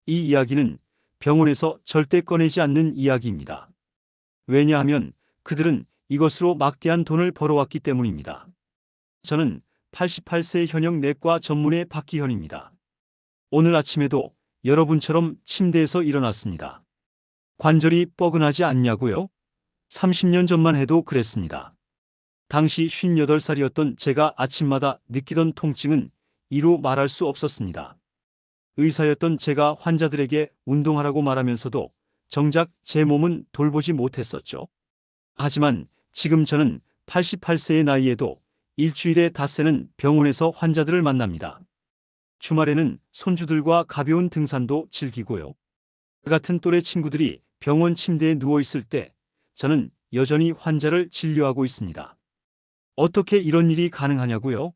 이 이야기는 병원에서 절대 꺼내지 않는 이야기입니다. 왜냐하면 그들은 이것으로 막대한 돈을 벌어왔기 때문입니다. 저는 88세 현역 내과 전문의 박기현입니다. 오늘 아침에도 여러분처럼 침대에서 일어났습니다. 관절이 뻐근하지 않냐고요? 30년 전만 해도 그랬습니다. 당시 58살이었던 제가 아침마다 느끼던 통증은 이루 말할 수 없었습니다. 의사였던 제가 환자들에게 운동하라고 말하면서도 정작 제 몸은 돌보지 못했었죠. 하지만 지금 저는 88세의 나이에도 일주일에 닷새는 병원에서 환자들을 만납니다. 주말에는 손주들과 가벼운 등산도 즐기고요. 같은 또래 친구들이 병원 침대에 누워 있을 때 저는 여전히 환자를 진료하고 있습니다. 어떻게 이런 일이 가능하냐고요?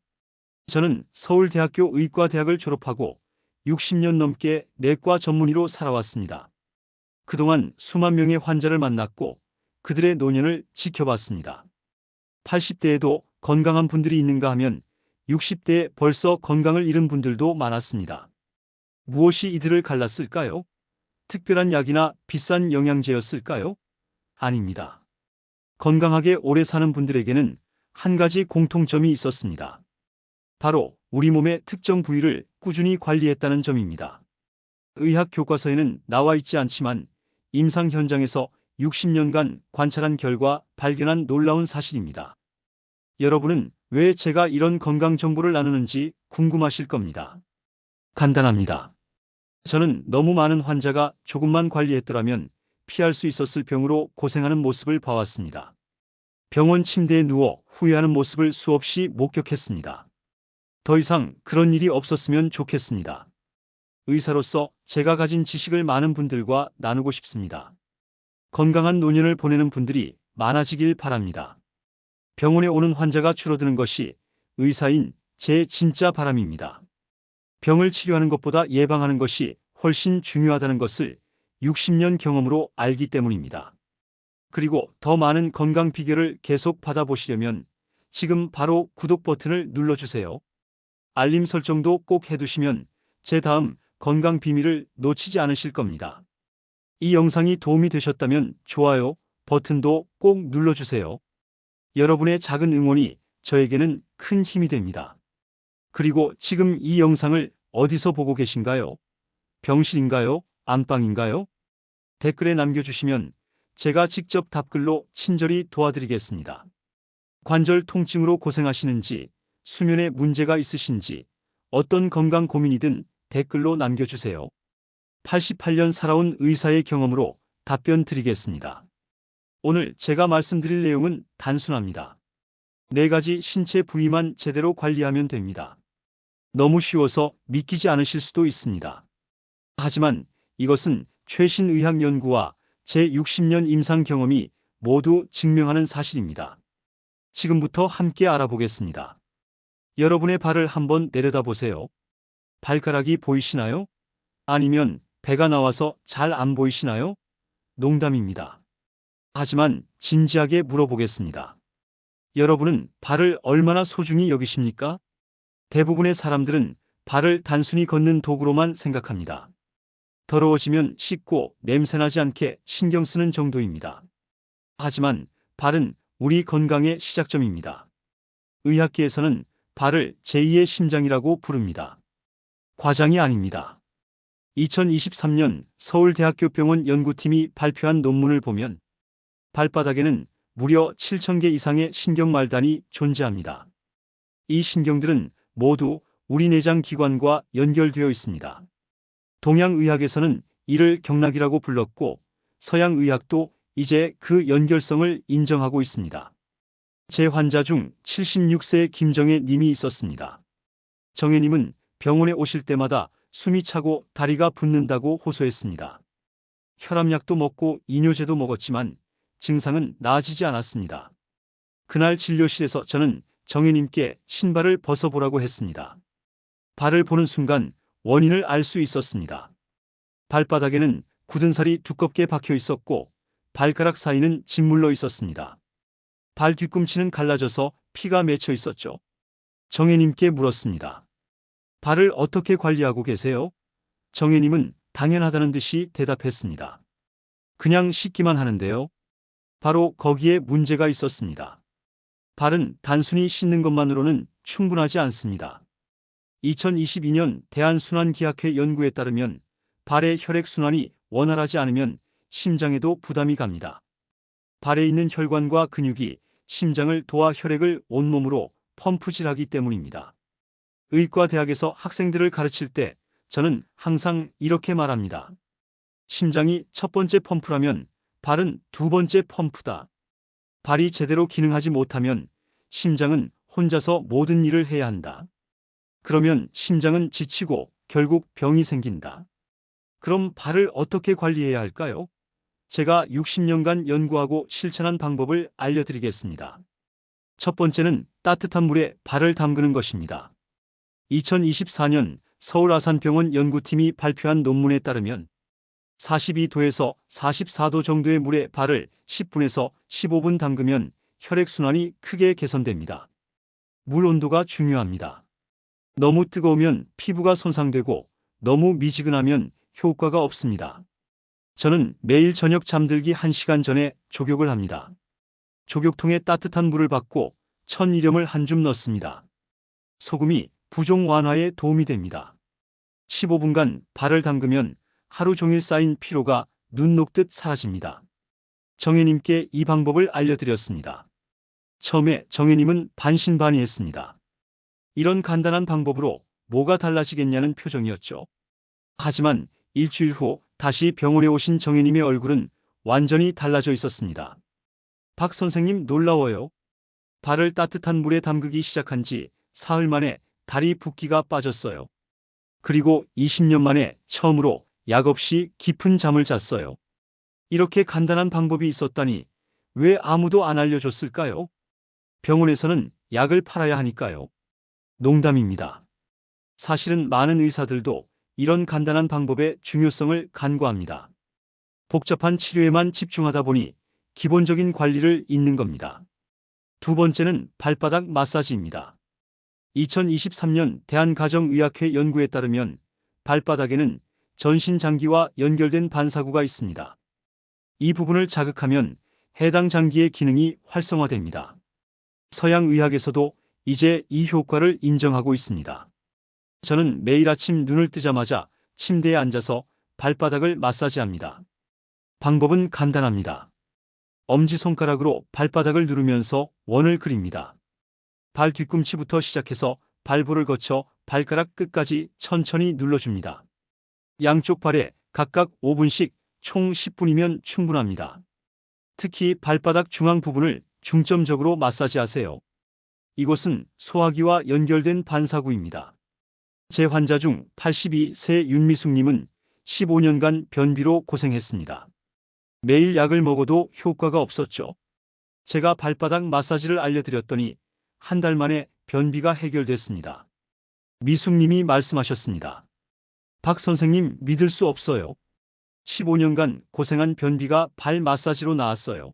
저는 서울대학교 의과대학을 졸업하고 60년 넘게 내과 전문의로 살아왔습니다. 그동안 수만 명의 환자를 만났고 그들의 노년을 지켜봤습니다. 80대에도 건강한 분들이 있는가 하면 60대에 벌써 건강을 잃은 분들도 많았습니다. 무엇이 이들을 갈랐을까요? 특별한 약이나 비싼 영양제였을까요? 아닙니다. 건강하게 오래 사는 분들에게는 한 가지 공통점이 있었습니다. 바로 우리 몸의 특정 부위를 꾸준히 관리했다는 점입니다. 의학 교과서에는 나와 있지 않지만 임상 현장에서 60년간 관찰한 결과 발견한 놀라운 사실입니다. 여러분은 왜 제가 이런 건강 정보를 나누는지 궁금하실 겁니다. 간단합니다. 저는 너무 많은 환자가 조금만 관리했더라면 피할 수 있었을 병으로 고생하는 모습을 봐왔습니다. 병원 침대에 누워 후회하는 모습을 수없이 목격했습니다. 더 이상 그런 일이 없었으면 좋겠습니다. 의사로서 제가 가진 지식을 많은 분들과 나누고 싶습니다. 건강한 노년을 보내는 분들이 많아지길 바랍니다. 병원에 오는 환자가 줄어드는 것이 의사인 제 진짜 바람입니다. 병을 치료하는 것보다 예방하는 것이 훨씬 중요하다는 것을 60년 경험으로 알기 때문입니다. 그리고 더 많은 건강 비결을 계속 받아보시려면 지금 바로 구독 버튼을 눌러주세요. 알림 설정도 꼭 해두시면 제 다음 건강 비밀을 놓치지 않으실 겁니다. 이 영상이 도움이 되셨다면 좋아요 버튼도 꼭 눌러주세요. 여러분의 작은 응원이 저에게는 큰 힘이 됩니다. 그리고 지금 이 영상을 어디서 보고 계신가요? 병실인가요? 안방인가요? 댓글에 남겨주시면 제가 직접 답글로 친절히 도와드리겠습니다. 관절 통증으로 고생하시는지, 수면에 문제가 있으신지, 어떤 건강 고민이든 댓글로 남겨주세요. 88년 살아온 의사의 경험으로 답변 드리겠습니다. 오늘 제가 말씀드릴 내용은 단순합니다. 4가지 신체 부위만 제대로 관리하면 됩니다. 너무 쉬워서 믿기지 않으실 수도 있습니다. 하지만 이것은 최신 의학 연구와 제 60년 임상 경험이 모두 증명하는 사실입니다. 지금부터 함께 알아보겠습니다. 여러분의 발을 한번 내려다보세요. 발가락이 보이시나요? 아니면 배가 나와서 잘 안 보이시나요? 농담입니다. 하지만 진지하게 물어보겠습니다. 여러분은 발을 얼마나 소중히 여기십니까? 대부분의 사람들은 발을 단순히 걷는 도구로만 생각합니다. 더러워지면 씻고 냄새나지 않게 신경 쓰는 정도입니다. 하지만 발은 우리 건강의 시작점입니다. 의학계에서는 발을 제2의 심장이라고 부릅니다. 과장이 아닙니다. 2023년 서울대학교 병원 연구팀이 발표한 논문을 보면 발바닥에는 무려 7,000개 이상의 신경말단이 존재합니다. 이 신경들은 모두 우리 내장 기관과 연결되어 있습니다. 동양의학에서는 이를 경락이라고 불렀고 서양의학도 이제 그 연결성을 인정하고 있습니다. 제 환자 중 76세의 김정혜 님이 있었습니다. 정혜 님은 병원에 오실 때마다 숨이 차고 다리가 붓는다고 호소했습니다. 혈압약도 먹고 이뇨제도 먹었지만 증상은 나아지지 않았습니다. 그날 진료실에서 저는 정혜 님께 신발을 벗어보라고 했습니다. 발을 보는 순간 원인을 알 수 있었습니다. 발바닥에는 굳은 살이 두껍게 박혀 있었고 발가락 사이는 짓물러 있었습니다. 발 뒤꿈치는 갈라져서 피가 맺혀 있었죠. 정혜님께 물었습니다. 발을 어떻게 관리하고 계세요? 정혜님은 당연하다는 듯이 대답했습니다. 그냥 씻기만 하는데요. 바로 거기에 문제가 있었습니다. 발은 단순히 씻는 것만으로는 충분하지 않습니다. 2022년 대한순환기학회 연구에 따르면 발의 혈액순환이 원활하지 않으면 심장에도 부담이 갑니다. 발에 있는 혈관과 근육이 심장을 도와 혈액을 온몸으로 펌프질하기 때문입니다. 의과대학에서 학생들을 가르칠 때 저는 항상 이렇게 말합니다. 심장이 첫 번째 펌프라면 발은 두 번째 펌프다. 발이 제대로 기능하지 못하면 심장은 혼자서 모든 일을 해야 한다. 그러면 심장은 지치고 결국 병이 생긴다. 그럼 발을 어떻게 관리해야 할까요? 제가 60년간 연구하고 실천한 방법을 알려드리겠습니다. 첫 번째는 따뜻한 물에 발을 담그는 것입니다. 2024년 서울 아산병원 연구팀이 발표한 논문에 따르면 42도에서 44도 정도의 물에 발을 10분에서 15분 담그면 혈액순환이 크게 개선됩니다. 물 온도가 중요합니다. 너무 뜨거우면 피부가 손상되고 너무 미지근하면 효과가 없습니다. 저는 매일 저녁 잠들기 1시간 전에 족욕을 합니다. 족욕통에 따뜻한 물을 받고 천일염을 한 줌 넣습니다. 소금이 부종 완화에 도움이 됩니다. 15분간 발을 담그면 하루 종일 쌓인 피로가 눈 녹듯 사라집니다. 정혜님께 이 방법을 알려드렸습니다. 처음에 정혜님은 반신반의했습니다. 이런 간단한 방법으로 뭐가 달라지겠냐는 표정이었죠. 하지만 일주일 후 다시 병원에 오신 정혜님의 얼굴은 완전히 달라져 있었습니다. 박 선생님 놀라워요. 발을 따뜻한 물에 담그기 시작한 지 사흘 만에 다리 붓기가 빠졌어요. 그리고 20년 만에 처음으로 약 없이 깊은 잠을 잤어요. 이렇게 간단한 방법이 있었다니 왜 아무도 안 알려줬을까요? 병원에서는 약을 팔아야 하니까요. 농담입니다. 사실은 많은 의사들도 이런 간단한 방법의 중요성을 간과합니다. 복잡한 치료에만 집중하다 보니 기본적인 관리를 잊는 겁니다. 두 번째는 발바닥 마사지입니다. 2023년 대한가정의학회 연구에 따르면 발바닥에는 전신장기와 연결된 반사구가 있습니다. 이 부분을 자극하면 해당 장기의 기능이 활성화됩니다. 서양 의학에서도 이제 이 효과를 인정하고 있습니다. 저는 매일 아침 눈을 뜨자마자 침대에 앉아서 발바닥을 마사지합니다. 방법은 간단합니다. 엄지손가락으로 발바닥을 누르면서 원을 그립니다. 발 뒤꿈치부터 시작해서 발볼을 거쳐 발가락 끝까지 천천히 눌러줍니다. 양쪽 발에 각각 5분씩 총 10분이면 충분합니다. 특히 발바닥 중앙 부분을 중점적으로 마사지하세요. 이곳은 소화기와 연결된 반사구입니다. 제 환자 중 82세 윤미숙님은 15년간 변비로 고생했습니다. 매일 약을 먹어도 효과가 없었죠. 제가 발바닥 마사지를 알려드렸더니 한 달 만에 변비가 해결됐습니다. 미숙님이 말씀하셨습니다. 박 선생님 믿을 수 없어요. 15년간 고생한 변비가 발 마사지로 나았어요.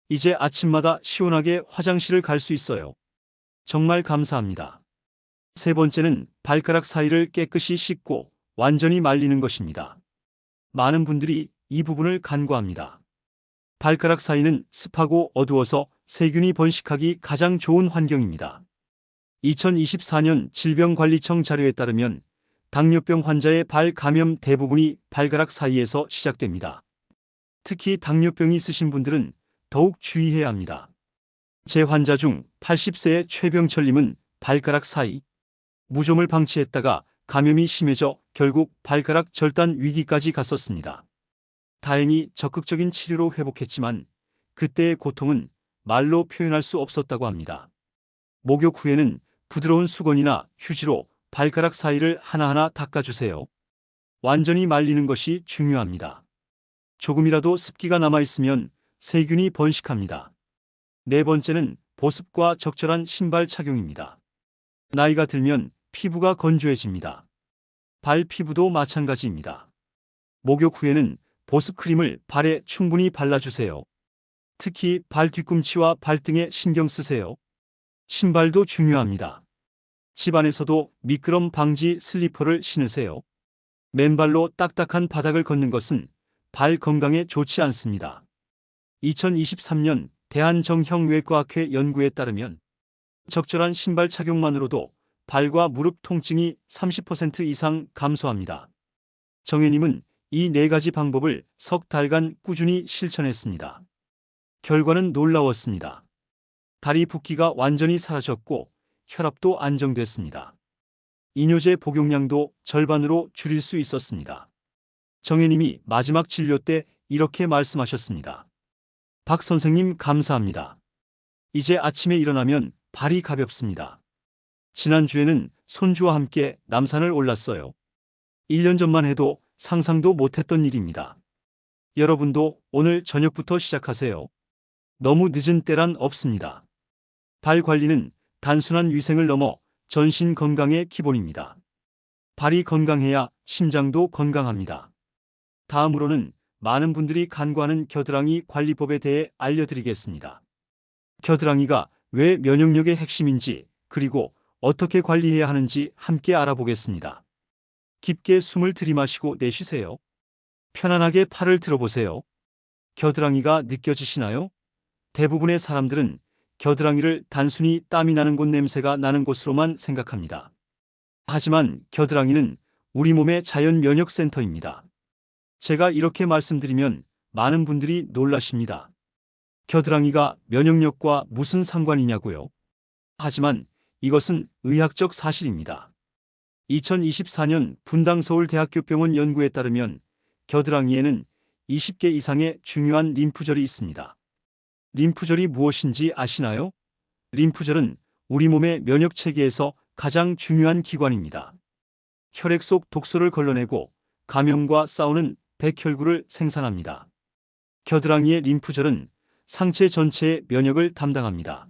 이제 아침마다 시원하게 화장실을 갈 수 있어요. 정말 감사합니다. 세 번째는 발가락 사이를 깨끗이 씻고 완전히 말리는 것입니다. 많은 분들이 이 부분을 간과합니다. 발가락 사이는 습하고 어두워서 세균이 번식하기 가장 좋은 환경입니다. 2024년 질병관리청 자료에 따르면 당뇨병 환자의 발 감염 대부분이 발가락 사이에서 시작됩니다. 특히 당뇨병이 있으신 분들은 더욱 주의해야 합니다. 제 환자 중 80세의 최병철님은 발가락 사이 무좀을 방치했다가 감염이 심해져 결국 발가락 절단 위기까지 갔었습니다. 다행히 적극적인 치료로 회복했지만 그때의 고통은 말로 표현할 수 없었다고 합니다. 목욕 후에는 부드러운 수건이나 휴지로 발가락 사이를 하나하나 닦아주세요. 완전히 말리는 것이 중요합니다. 조금이라도 습기가 남아있으면 세균이 번식합니다. 네 번째는 보습과 적절한 신발 착용입니다. 나이가 들면 피부가 건조해집니다. 발 피부도 마찬가지입니다. 목욕 후에는 보습 크림을 발에 충분히 발라주세요. 특히 발 뒤꿈치와 발등에 신경 쓰세요. 신발도 중요합니다. 집 안에서도 미끄럼 방지 슬리퍼를 신으세요. 맨발로 딱딱한 바닥을 걷는 것은 발 건강에 좋지 않습니다. 2023년 대한정형외과학회 연구에 따르면 적절한 신발 착용만으로도 발과 무릎 통증이 30% 이상 감소합니다. 정혜님은 이 4가지 방법을 석 달간 꾸준히 실천했습니다. 결과는 놀라웠습니다. 다리 붓기가 완전히 사라졌고 혈압도 안정됐습니다. 이뇨제 복용량도 절반으로 줄일 수 있었습니다. 정혜님이 마지막 진료 때 이렇게 말씀하셨습니다. 박 선생님 감사합니다. 이제 아침에 일어나면 발이 가볍습니다. 지난주에는 손주와 함께 남산을 올랐어요. 1년 전만 해도 상상도 못했던 일입니다. 여러분도 오늘 저녁부터 시작하세요. 너무 늦은 때란 없습니다. 발 관리는 단순한 위생을 넘어 전신 건강의 기본입니다. 발이 건강해야 심장도 건강합니다. 다음으로는 많은 분들이 간과하는 겨드랑이 관리법에 대해 알려드리겠습니다. 겨드랑이가 왜 면역력의 핵심인지 그리고 어떻게 관리해야 하는지 함께 알아보겠습니다. 깊게 숨을 들이마시고 내쉬세요. 편안하게 팔을 들어보세요. 겨드랑이가 느껴지시나요? 대부분의 사람들은 겨드랑이를 단순히 땀이 나는 곳, 냄새가 나는 곳으로만 생각합니다. 하지만 겨드랑이는 우리 몸의 자연 면역 센터입니다. 제가 이렇게 말씀드리면 많은 분들이 놀라십니다. 겨드랑이가 면역력과 무슨 상관이냐고요? 하지만 이것은 의학적 사실입니다. 2024년 분당 서울대학교 병원 연구에 따르면 겨드랑이에는 20개 이상의 중요한 림프절이 있습니다. 림프절이 무엇인지 아시나요? 림프절은 우리 몸의 면역 체계에서 가장 중요한 기관입니다. 혈액 속 독소를 걸러내고 감염과 싸우는 백혈구를 생산합니다. 겨드랑이의 림프절은 상체 전체의 면역을 담당합니다.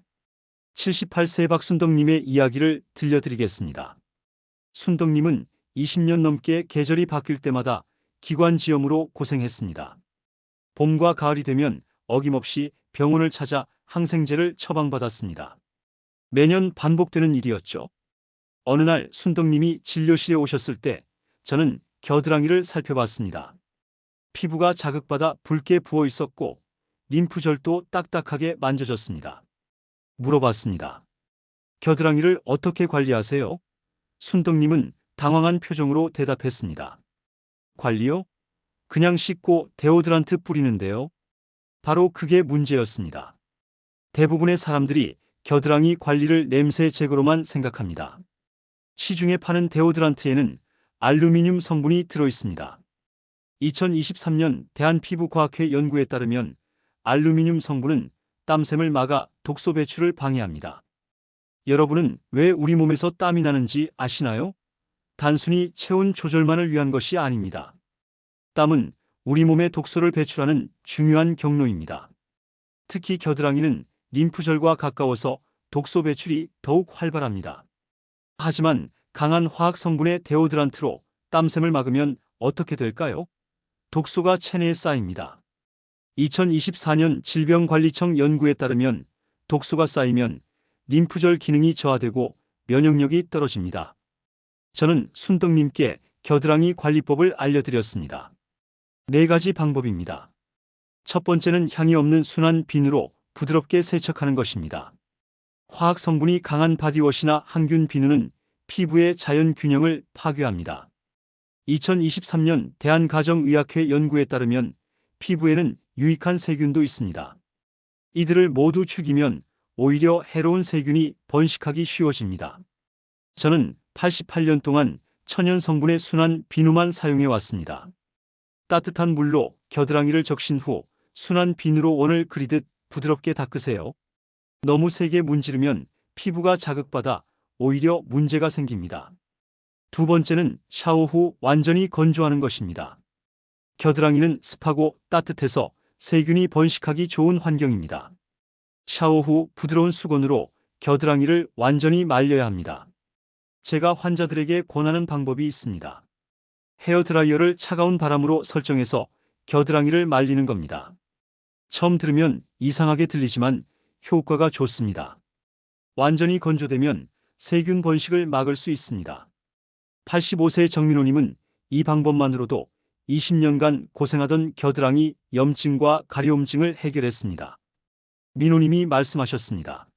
78세 박순덕님의 이야기를 들려드리겠습니다. 순덕님은 20년 넘게 계절이 바뀔 때마다 기관지염으로 고생했습니다. 봄과 가을이 되면 어김없이 병원을 찾아 항생제를 처방받았습니다. 매년 반복되는 일이었죠. 어느 날 순덕님이 진료실에 오셨을 때 저는 겨드랑이를 살펴봤습니다. 피부가 자극받아 붉게 부어 있었고 림프절도 딱딱하게 만져졌습니다. 물어봤습니다. 겨드랑이를 어떻게 관리하세요? 순덕님은 당황한 표정으로 대답했습니다. 관리요? 그냥 씻고 데오드란트 뿌리는데요. 바로 그게 문제였습니다. 대부분의 사람들이 겨드랑이 관리를 냄새 제거로만 생각합니다. 시중에 파는 데오드란트에는 알루미늄 성분이 들어있습니다. 2023년 대한피부과학회 연구에 따르면 알루미늄 성분은 땀샘을 막아 독소 배출을 방해합니다. 여러분은 왜 우리 몸에서 땀이 나는지 아시나요? 단순히 체온 조절만을 위한 것이 아닙니다. 땀은 우리 몸에 독소를 배출하는 중요한 경로입니다. 특히 겨드랑이는 림프절과 가까워서 독소 배출이 더욱 활발합니다. 하지만 강한 화학 성분의 데오드란트로 땀샘을 막으면 어떻게 될까요? 독소가 체내에 쌓입니다. 2024년 질병관리청 연구에 따르면 독소가 쌓이면 림프절 기능이 저하되고 면역력이 떨어집니다. 저는 순덕님께 겨드랑이 관리법을 알려드렸습니다. 4가지 방법입니다. 첫 번째는 향이 없는 순한 비누로 부드럽게 세척하는 것입니다. 화학 성분이 강한 바디워시나 항균 비누는 피부의 자연 균형을 파괴합니다. 2023년 대한가정의학회 연구에 따르면 피부에는 유익한 세균도 있습니다. 이들을 모두 죽이면 오히려 해로운 세균이 번식하기 쉬워집니다. 저는 88년 동안 천연 성분의 순한 비누만 사용해 왔습니다. 따뜻한 물로 겨드랑이를 적신 후 순한 비누로 원을 그리듯 부드럽게 닦으세요. 너무 세게 문지르면 피부가 자극받아 오히려 문제가 생깁니다. 두 번째는 샤워 후 완전히 건조하는 것입니다. 겨드랑이는 습하고 따뜻해서 세균이 번식하기 좋은 환경입니다. 샤워 후 부드러운 수건으로 겨드랑이를 완전히 말려야 합니다. 제가 환자들에게 권하는 방법이 있습니다. 헤어드라이어를 차가운 바람으로 설정해서 겨드랑이를 말리는 겁니다. 처음 들으면 이상하게 들리지만 효과가 좋습니다. 완전히 건조되면 세균 번식을 막을 수 있습니다. 85세 정민호님은 이 방법만으로도 20년간 고생하던 겨드랑이 염증과 가려움증을 해결했습니다. 민호님이 말씀하셨습니다.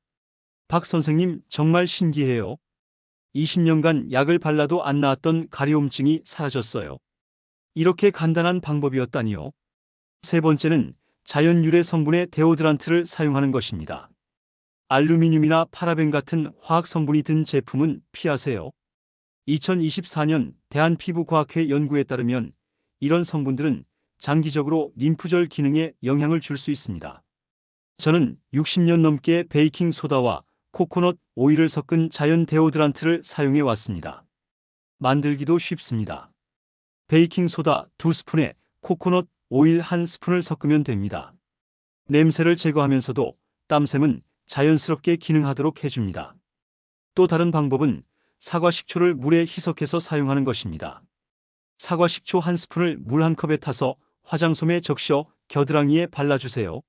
박 선생님 정말 신기해요. 20년간 약을 발라도 안 나았던 가려움증이 사라졌어요. 이렇게 간단한 방법이었다니요. 세 번째는 자연 유래 성분의 데오드란트를 사용하는 것입니다. 알루미늄이나 파라벤 같은 화학 성분이 든 제품은 피하세요. 2024년 대한피부과학회 연구에 따르면 이런 성분들은 장기적으로 림프절 기능에 영향을 줄 수 있습니다. 저는 60년 넘게 베이킹 소다와 코코넛 오일을 섞은 자연 데오드란트를 사용해 왔습니다. 만들기도 쉽습니다. 베이킹 소다 2스푼에 코코넛 오일 1스푼을 섞으면 됩니다. 냄새를 제거하면서도 땀샘은 자연스럽게 기능하도록 해줍니다. 또 다른 방법은 사과 식초를 물에 희석해서 사용하는 것입니다. 사과 식초 1스푼을 물 1컵에 타서 화장솜에 적셔 겨드랑이에 발라주세요.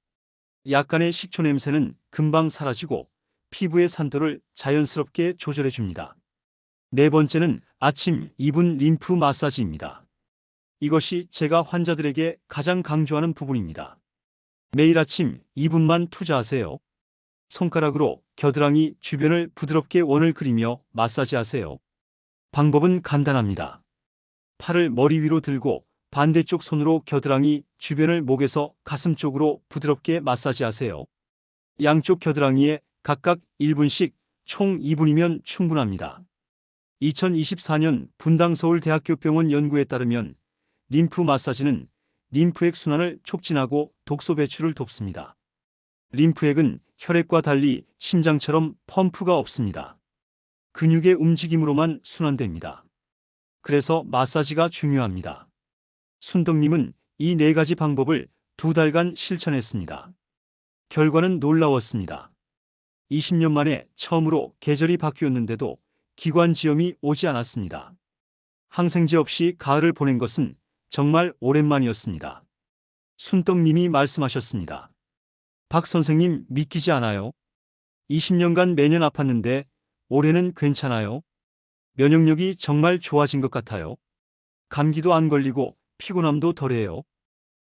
약간의 식초 냄새는 금방 사라지고 피부의 산도를 자연스럽게 조절해줍니다. 네 번째는 아침 2분 림프 마사지입니다. 이것이 제가 환자들에게 가장 강조하는 부분입니다. 매일 아침 2분만 투자하세요. 손가락으로 겨드랑이 주변을 부드럽게 원을 그리며 마사지하세요. 방법은 간단합니다. 팔을 머리 위로 들고 반대쪽 손으로 겨드랑이 주변을 목에서 가슴 쪽으로 부드럽게 마사지하세요. 양쪽 겨드랑이에 각각 1분씩 총 2분이면 충분합니다. 2024년 분당 서울대학교병원 연구에 따르면 림프 마사지는 림프액 순환을 촉진하고 독소 배출을 돕습니다. 림프액은 혈액과 달리 심장처럼 펌프가 없습니다. 근육의 움직임으로만 순환됩니다. 그래서 마사지가 중요합니다. 순덕님은 이 4가지 방법을 2달간 실천했습니다. 결과는 놀라웠습니다. 20년 만에 처음으로 계절이 바뀌었는데도 기관지염이 오지 않았습니다. 항생제 없이 가을을 보낸 것은 정말 오랜만이었습니다. 순떡님이 말씀하셨습니다. 박 선생님 믿기지 않아요? 20년간 매년 아팠는데 올해는 괜찮아요? 면역력이 정말 좋아진 것 같아요. 감기도 안 걸리고 피곤함도 덜해요.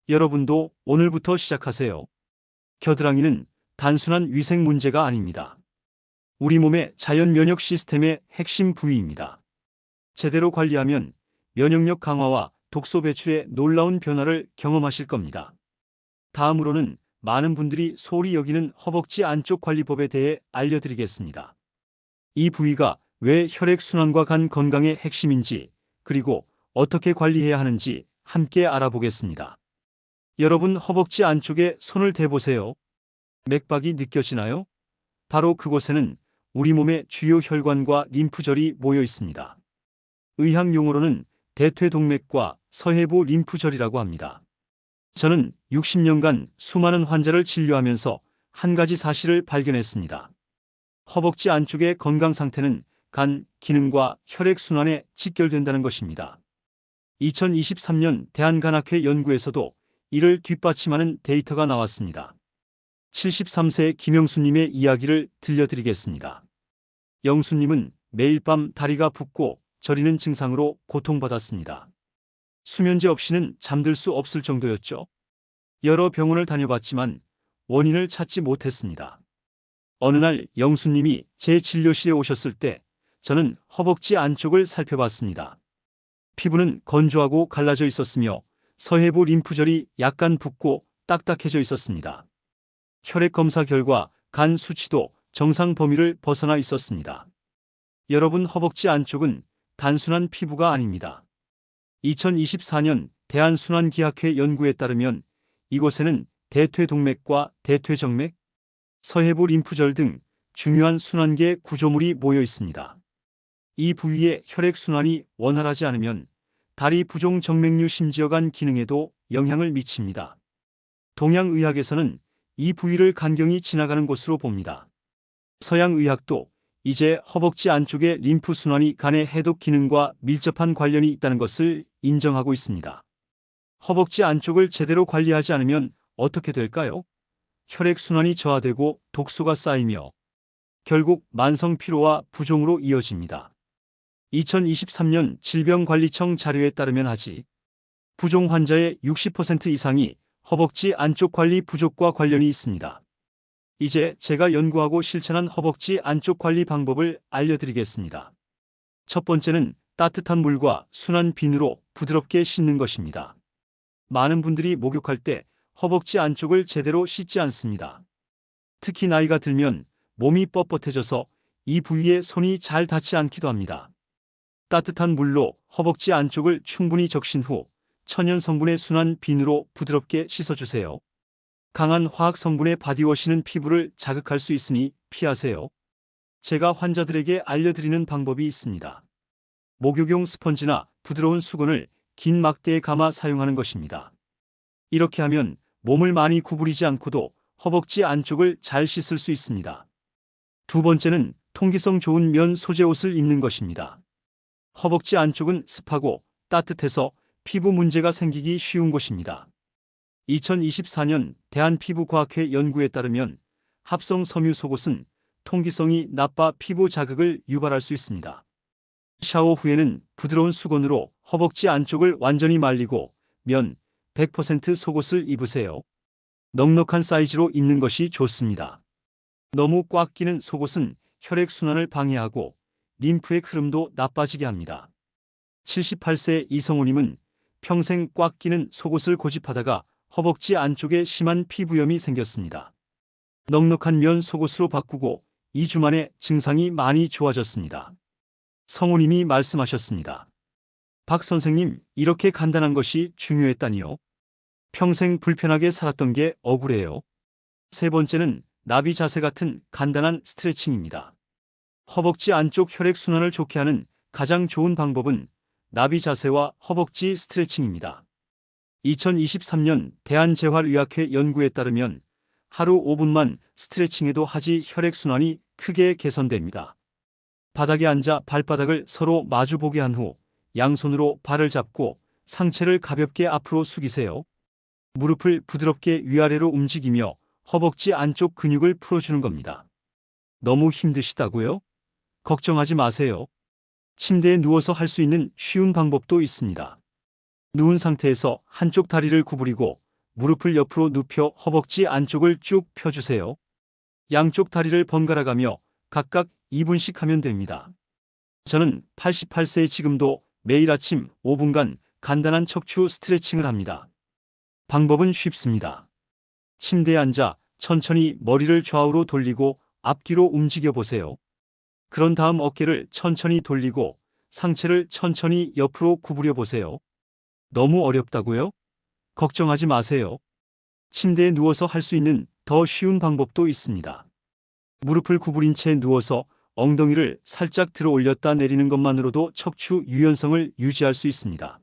여러분도 오늘부터 시작하세요. 겨드랑이는 단순한 위생 문제가 아닙니다. 우리 몸의 자연 면역 시스템의 핵심 부위입니다. 제대로 관리하면 면역력 강화와 독소 배출의 놀라운 변화를 경험하실 겁니다. 다음으로는 많은 분들이 소홀히 여기는 허벅지 안쪽 관리법에 대해 알려드리겠습니다. 이 부위가 왜 혈액순환과 간 건강의 핵심인지, 그리고 어떻게 관리해야 하는지 함께 알아보겠습니다. 여러분 허벅지 안쪽에 손을 대보세요. 맥박이 느껴지나요? 바로 그곳에는 우리 몸의 주요 혈관과 림프절이 모여 있습니다. 의학 용어로는 대퇴동맥과 서해부 림프절이라고 합니다. 저는 60년간 수많은 환자를 진료하면서 한 가지 사실을 발견했습니다. 허벅지 안쪽의 건강 상태는 간, 기능과 혈액순환에 직결된다는 것입니다. 2023년 대한간학회 연구에서도 이를 뒷받침하는 데이터가 나왔습니다. 73세 김영수님의 이야기를 들려드리겠습니다. 영수님은 매일 밤 다리가 붓고 저리는 증상으로 고통받았습니다. 수면제 없이는 잠들 수 없을 정도였죠. 여러 병원을 다녀봤지만 원인을 찾지 못했습니다. 어느 날 영수님이 제 진료실에 오셨을 때 저는 허벅지 안쪽을 살펴봤습니다. 피부는 건조하고 갈라져 있었으며 서해부 림프절이 약간 붓고 딱딱해져 있었습니다. 혈액 검사 결과 간 수치도 정상 범위를 벗어나 있었습니다. 여러분 허벅지 안쪽은 단순한 피부가 아닙니다. 2024년 대한순환기학회 연구에 따르면 이곳에는 대퇴동맥과 대퇴정맥, 서해부 림프절 등 중요한 순환계 구조물이 모여 있습니다. 이 부위의 혈액순환이 원활하지 않으면 다리 부종 정맥류 심지어 간 기능에도 영향을 미칩니다. 동양의학에서는 이 부위를 간경이 지나가는 곳으로 봅니다. 서양의학도 이제 허벅지 안쪽의 림프순환이 간의 해독 기능과 밀접한 관련이 있다는 것을 인정하고 있습니다. 허벅지 안쪽을 제대로 관리하지 않으면 어떻게 될까요? 혈액순환이 저하되고 독소가 쌓이며 결국 만성 피로와 부종으로 이어집니다. 2023년 질병관리청 자료에 따르면 하지 부종 환자의 60% 이상이 허벅지 안쪽 관리 부족과 관련이 있습니다. 이제 제가 연구하고 실천한 허벅지 안쪽 관리 방법을 알려드리겠습니다. 첫 번째는 따뜻한 물과 순한 비누로 부드럽게 씻는 것입니다. 많은 분들이 목욕할 때 허벅지 안쪽을 제대로 씻지 않습니다. 특히 나이가 들면 몸이 뻣뻣해져서 이 부위에 손이 잘 닿지 않기도 합니다. 따뜻한 물로 허벅지 안쪽을 충분히 적신 후 천연 성분의 순한 비누로 부드럽게 씻어주세요. 강한 화학 성분의 바디워시는 피부를 자극할 수 있으니 피하세요. 제가 환자들에게 알려드리는 방법이 있습니다. 목욕용 스펀지나 부드러운 수건을 긴 막대에 감아 사용하는 것입니다. 이렇게 하면 몸을 많이 구부리지 않고도 허벅지 안쪽을 잘 씻을 수 있습니다. 두 번째는 통기성 좋은 면 소재 옷을 입는 것입니다. 허벅지 안쪽은 습하고 따뜻해서 피부 문제가 생기기 쉬운 곳입니다. 2024년 대한피부과학회 연구에 따르면 합성 섬유 속옷은 통기성이 나빠 피부 자극을 유발할 수 있습니다. 샤워 후에는 부드러운 수건으로 허벅지 안쪽을 완전히 말리고 면 100% 속옷을 입으세요. 넉넉한 사이즈로 입는 것이 좋습니다. 너무 꽉 끼는 속옷은 혈액순환을 방해하고 림프의 흐름도 나빠지게 합니다. 78세 이성우님은 평생 꽉 끼는 속옷을 고집하다가 허벅지 안쪽에 심한 피부염이 생겼습니다. 넉넉한 면 속옷으로 바꾸고 2주 만에 증상이 많이 좋아졌습니다. 성우님이 말씀하셨습니다. 박 선생님, 이렇게 간단한 것이 중요했다니요. 평생 불편하게 살았던 게 억울해요. 세 번째는 나비 자세 같은 간단한 스트레칭입니다. 허벅지 안쪽 혈액순환을 좋게 하는 가장 좋은 방법은 나비 자세와 허벅지 스트레칭입니다. 2023년 대한재활의학회 연구에 따르면 하루 5분만 스트레칭해도 하지 혈액순환이 크게 개선됩니다. 바닥에 앉아 발바닥을 서로 마주보게 한 후 양손으로 발을 잡고 상체를 가볍게 앞으로 숙이세요. 무릎을 부드럽게 위아래로 움직이며 허벅지 안쪽 근육을 풀어주는 겁니다. 너무 힘드시다고요? 걱정하지 마세요. 침대에 누워서 할 수 있는 쉬운 방법도 있습니다. 누운 상태에서 한쪽 다리를 구부리고 무릎을 옆으로 눕혀 허벅지 안쪽을 쭉 펴주세요. 양쪽 다리를 번갈아가며 각각 2분씩 하면 됩니다. 저는 88세의 지금도 매일 아침 5분간 간단한 척추 스트레칭을 합니다. 방법은 쉽습니다. 침대에 앉아 천천히 머리를 좌우로 돌리고 앞뒤로 움직여 보세요. 그런 다음 어깨를 천천히 돌리고 상체를 천천히 옆으로 구부려 보세요. 너무 어렵다고요? 걱정하지 마세요. 침대에 누워서 할 수 있는 더 쉬운 방법도 있습니다. 무릎을 구부린 채 누워서 엉덩이를 살짝 들어 올렸다 내리는 것만으로도 척추 유연성을 유지할 수 있습니다.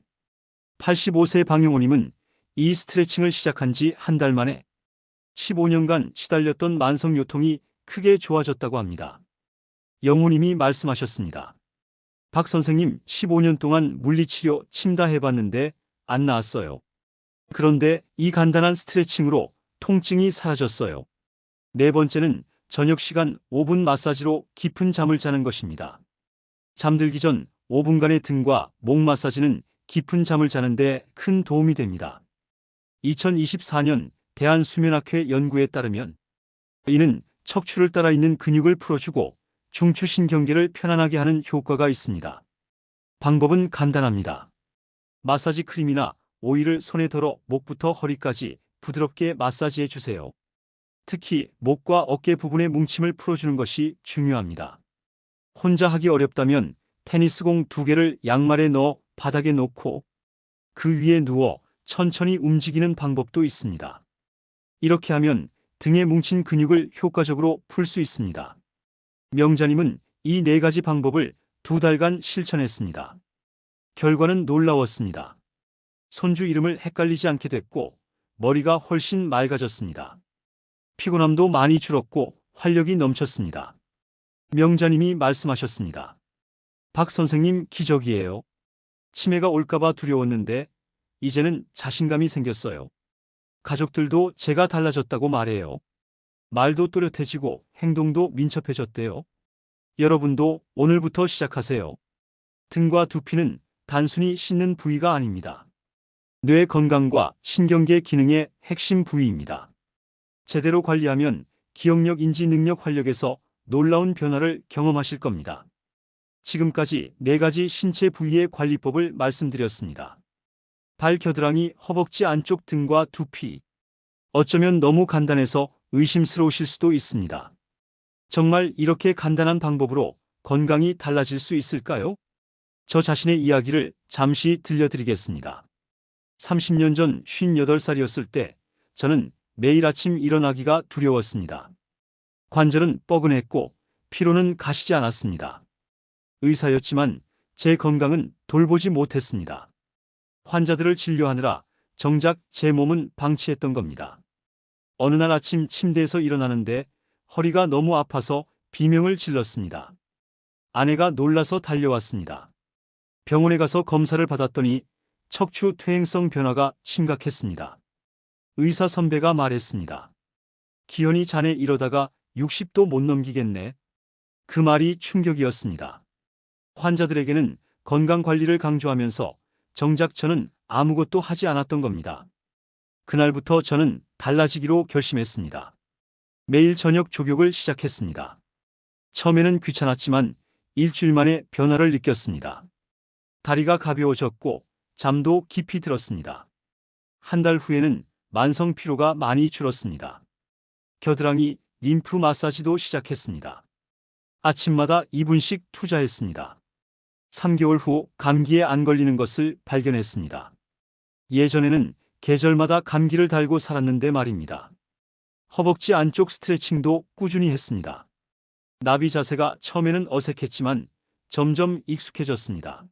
85세 방영호님은 이 스트레칭을 시작한 지 한 달 만에 15년간 시달렸던 만성 요통이 크게 좋아졌다고 합니다. 영호님이 말씀하셨습니다. 박 선생님 15년 동안 물리치료 침다 해봤는데 안 나았어요. 그런데 이 간단한 스트레칭으로 통증이 사라졌어요. 네 번째는 저녁 시간 5분 마사지로 깊은 잠을 자는 것입니다. 잠들기 전 5분간의 등과 목 마사지는 깊은 잠을 자는데 큰 도움이 됩니다. 2024년 대한수면학회 연구에 따르면 이는 척추를 따라 있는 근육을 풀어주고 중추신경계를 편안하게 하는 효과가 있습니다. 방법은 간단합니다. 마사지 크림이나 오일을 손에 덜어 목부터 허리까지 부드럽게 마사지해 주세요. 특히 목과 어깨 부분의 뭉침을 풀어주는 것이 중요합니다. 혼자 하기 어렵다면 테니스공 2개를 양말에 넣어 바닥에 놓고 그 위에 누워 천천히 움직이는 방법도 있습니다. 이렇게 하면 등에 뭉친 근육을 효과적으로 풀 수 있습니다. 명자님은 이 4가지 방법을 2달간 실천했습니다. 결과는 놀라웠습니다. 손주 이름을 헷갈리지 않게 됐고 머리가 훨씬 맑아졌습니다. 피곤함도 많이 줄었고 활력이 넘쳤습니다. 명자님이 말씀하셨습니다. 박 선생님 기적이에요. 치매가 올까봐 두려웠는데 이제는 자신감이 생겼어요. 가족들도 제가 달라졌다고 말해요. 말도 또렷해지고 행동도 민첩해졌대요. 여러분도 오늘부터 시작하세요. 등과 두피는 단순히 씻는 부위가 아닙니다. 뇌 건강과 신경계 기능의 핵심 부위입니다. 제대로 관리하면 기억력, 인지 능력, 활력에서 놀라운 변화를 경험하실 겁니다. 지금까지 4가지 신체 부위의 관리법을 말씀드렸습니다. 발, 겨드랑이, 허벅지 안쪽 등과 두피. 어쩌면 너무 간단해서 의심스러우실 수도 있습니다. 정말 이렇게 간단한 방법으로 건강이 달라질 수 있을까요? 저 자신의 이야기를 잠시 들려드리겠습니다. 30년 전 58살이었을 때 저는 매일 아침 일어나기가 두려웠습니다. 관절은 뻐근했고 피로는 가시지 않았습니다. 의사였지만 제 건강은 돌보지 못했습니다. 환자들을 진료하느라 정작 제 몸은 방치했던 겁니다. 어느 날 아침 침대에서 일어나는데 허리가 너무 아파서 비명을 질렀습니다. 아내가 놀라서 달려왔습니다. 병원에 가서 검사를 받았더니 척추 퇴행성 변화가 심각했습니다. 의사 선배가 말했습니다. 기현이, 자네 이러다가 60도 못 넘기겠네. 그 말이 충격이었습니다. 환자들에게는 건강관리를 강조하면서 정작 저는 아무것도 하지 않았던 겁니다. 그날부터 저는 달라지기로 결심했습니다. 매일 저녁 조격을 시작했습니다. 처음에는 귀찮았지만 일주일 만에 변화를 느꼈습니다. 다리가 가벼워졌고 잠도 깊이 들었습니다. 한 달 후에는 만성 피로가 많이 줄었습니다. 겨드랑이, 림프 마사지도 시작했습니다. 아침마다 2분씩 투자했습니다. 3개월 후 감기에 안 걸리는 것을 발견했습니다. 예전에는 계절마다 감기를 달고 살았는데 말입니다. 허벅지 안쪽 스트레칭도 꾸준히 했습니다. 나비 자세가 처음에는 어색했지만 점점 익숙해졌습니다.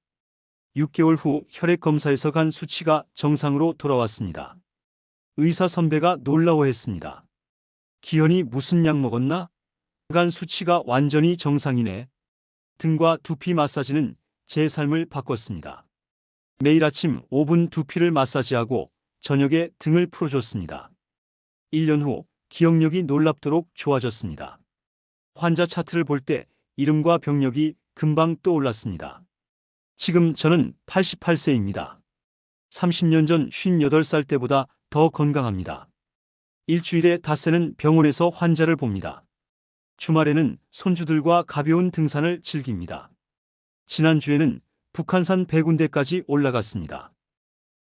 6개월 후 혈액 검사에서 간 수치가 정상으로 돌아왔습니다. 의사 선배가 놀라워했습니다. 기현이 무슨 약 먹었나? 간 수치가 완전히 정상이네. 등과 두피 마사지는 제 삶을 바꿨습니다. 매일 아침 5분 두피를 마사지하고 저녁에 등을 풀어줬습니다. 1년 후 기억력이 놀랍도록 좋아졌습니다. 환자 차트를 볼 때 이름과 병력이 금방 떠올랐습니다. 지금 저는 88세입니다. 30년 전 58살 때보다 더 건강합니다. 일주일에 닷새는 병원에서 환자를 봅니다. 주말에는 손주들과 가벼운 등산을 즐깁니다. 지난주에는 북한산 100군데까지 올라갔습니다.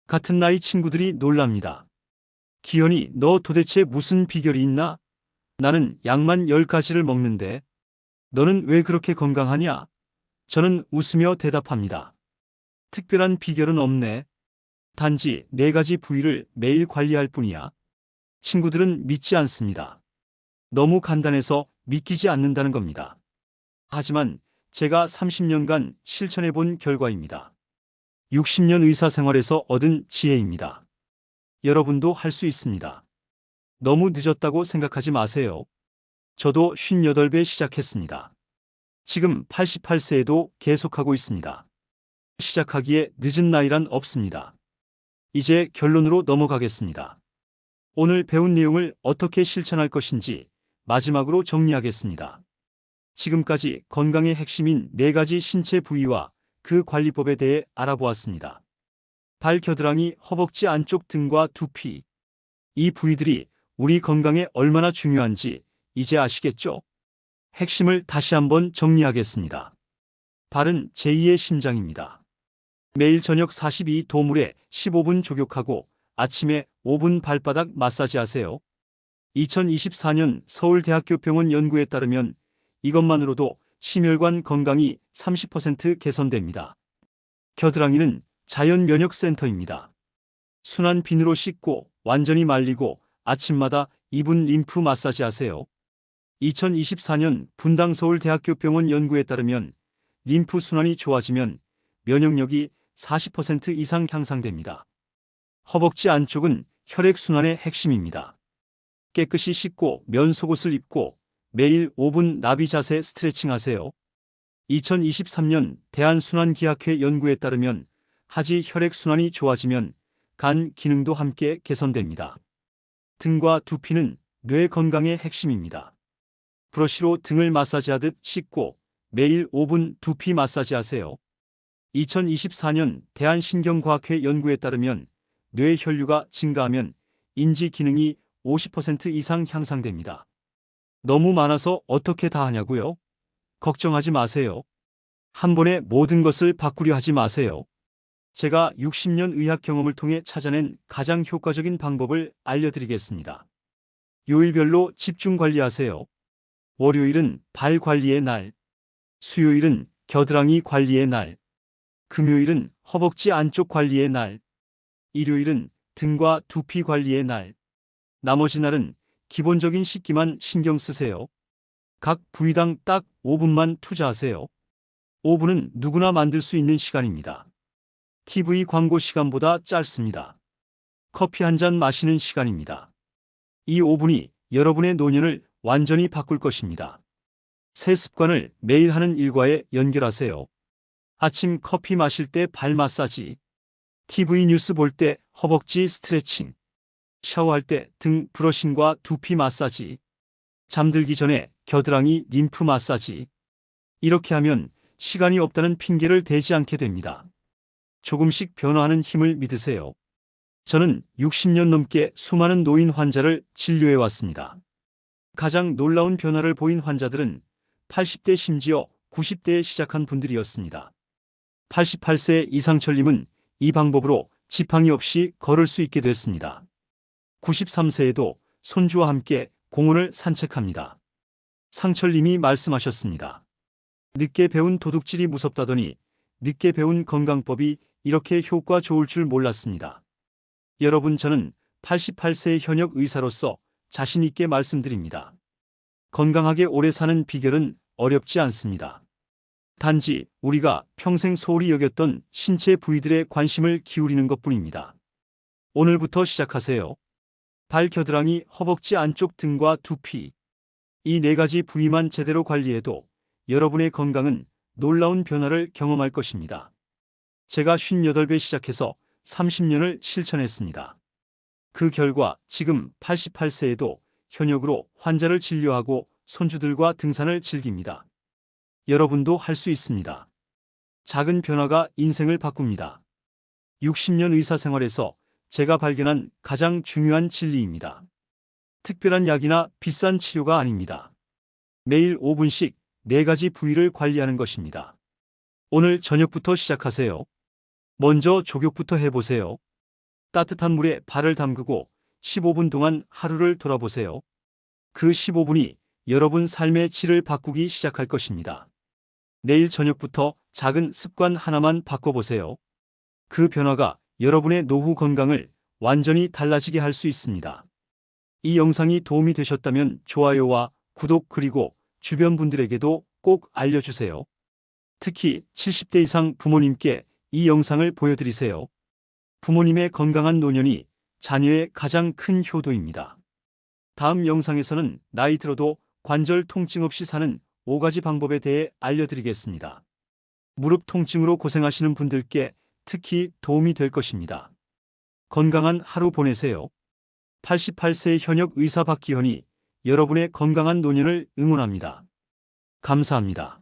같은 나이 친구들이 놀랍니다. 기현이, 너 도대체 무슨 비결이 있나? 나는 약만 10가지를 먹는데 너는 왜 그렇게 건강하냐? 저는 웃으며 대답합니다. 특별한 비결은 없네. 단지 4가지 부위를 매일 관리할 뿐이야. 친구들은 믿지 않습니다. 너무 간단해서 믿기지 않는다는 겁니다. 하지만 제가 30년간 실천해 본 결과입니다. 60년 의사 생활에서 얻은 지혜입니다. 여러분도 할 수 있습니다. 너무 늦었다고 생각하지 마세요. 저도 58배 시작했습니다. 지금 88세에도 계속하고 있습니다. 시작하기에 늦은 나이란 없습니다. 이제 결론으로 넘어가겠습니다. 오늘 배운 내용을 어떻게 실천할 것인지 마지막으로 정리하겠습니다. 지금까지 건강의 핵심인 4가지 신체 부위와 그 관리법에 대해 알아보았습니다. 발, 겨드랑이, 허벅지 안쪽 등과 두피. 이 부위들이 우리 건강에 얼마나 중요한지 이제 아시겠죠? 핵심을 다시 한번 정리하겠습니다. 발은 제2의 심장입니다. 매일 저녁 42도 물에 15분 조격하고 아침에 5분 발바닥 마사지 하세요. 2024년 서울대학교병원 연구에 따르면 이것만으로도 심혈관 건강이 30% 개선됩니다. 겨드랑이는 자연 면역 센터입니다. 순한 비누로 씻고 완전히 말리고 아침마다 2분 림프 마사지 하세요. 2024년 분당 서울대학교병원 연구에 따르면 림프 순환이 좋아지면 면역력이 40% 이상 향상됩니다. 허벅지 안쪽은 혈액 순환의 핵심입니다. 깨끗이 씻고 면 속옷을 입고 매일 5분 나비 자세 스트레칭 하세요. 2023년 대한순환기학회 연구에 따르면 하지 혈액 순환이 좋아지면 간 기능도 함께 개선됩니다. 등과 두피는 뇌 건강의 핵심입니다. 브러쉬로 등을 마사지하듯 씻고 매일 5분 두피 마사지 하세요. 2024년 대한신경과학회 연구에 따르면 뇌 혈류가 증가하면 인지 기능이 50% 이상 향상됩니다. 너무 많아서 어떻게 다 하냐고요? 걱정하지 마세요. 한 번에 모든 것을 바꾸려 하지 마세요. 제가 60년 의학 경험을 통해 찾아낸 가장 효과적인 방법을 알려드리겠습니다. 요일별로 집중 관리하세요. 월요일은 발 관리의 날, 수요일은 겨드랑이 관리의 날, 금요일은 허벅지 안쪽 관리의 날, 일요일은 등과 두피 관리의 날, 나머지 날은 기본적인 씻기만 신경 쓰세요. 각 부위당 딱 5분만 투자하세요. 5분은 누구나 만들 수 있는 시간입니다. TV 광고 시간보다 짧습니다. 커피 한 잔 마시는 시간입니다. 이 5분이 여러분의 노년을 완전히 바꿀 것입니다. 새 습관을 매일 하는 일과에 연결하세요. 아침 커피 마실 때 발 마사지, TV 뉴스 볼 때 허벅지 스트레칭, 샤워할 때 등 브러싱과 두피 마사지, 잠들기 전에 겨드랑이 림프 마사지. 이렇게 하면 시간이 없다는 핑계를 대지 않게 됩니다. 조금씩 변화하는 힘을 믿으세요. 저는 60년 넘게 수많은 노인 환자를 진료해 왔습니다. 가장 놀라운 변화를 보인 환자들은 80대 심지어 90대에 시작한 분들이었습니다. 88세 이상철님은 이 방법으로 지팡이 없이 걸을 수 있게 됐습니다. 93세에도 손주와 함께 공원을 산책합니다. 상철님이 말씀하셨습니다. 늦게 배운 도둑질이 무섭다더니 늦게 배운 건강법이 이렇게 효과 좋을 줄 몰랐습니다. 여러분, 저는 88세의 현역 의사로서 자신 있게 말씀드립니다. 건강하게 오래 사는 비결은 어렵지 않습니다. 단지 우리가 평생 소홀히 여겼던 신체 부위들에 관심을 기울이는 것뿐입니다. 오늘부터 시작하세요. 발, 겨드랑이, 허벅지 안쪽 등과 두피. 이 4가지 부위만 제대로 관리해도 여러분의 건강은 놀라운 변화를 경험할 것입니다. 제가 58배 시작해서 30년을 실천했습니다. 그 결과 지금 88세에도 현역으로 환자를 진료하고 손주들과 등산을 즐깁니다. 여러분도 할 수 있습니다. 작은 변화가 인생을 바꿉니다. 60년 의사 생활에서 제가 발견한 가장 중요한 진리입니다. 특별한 약이나 비싼 치료가 아닙니다. 매일 5분씩 4가지 부위를 관리하는 것입니다. 오늘 저녁부터 시작하세요. 먼저 족욕부터 해보세요. 따뜻한 물에 발을 담그고 15분 동안 하루를 돌아보세요. 그 15분이 여러분 삶의 질을 바꾸기 시작할 것입니다. 내일 저녁부터 작은 습관 하나만 바꿔보세요. 그 변화가 여러분의 노후 건강을 완전히 달라지게 할 수 있습니다. 이 영상이 도움이 되셨다면 좋아요와 구독, 그리고 주변 분들에게도 꼭 알려주세요. 특히 70대 이상 부모님께 이 영상을 보여드리세요. 부모님의 건강한 노년이 자녀의 가장 큰 효도입니다. 다음 영상에서는 나이 들어도 관절 통증 없이 사는 5가지 방법에 대해 알려드리겠습니다. 무릎 통증으로 고생하시는 분들께 특히 도움이 될 것입니다. 건강한 하루 보내세요. 88세 현역 의사 박기현이 여러분의 건강한 노년을 응원합니다. 감사합니다.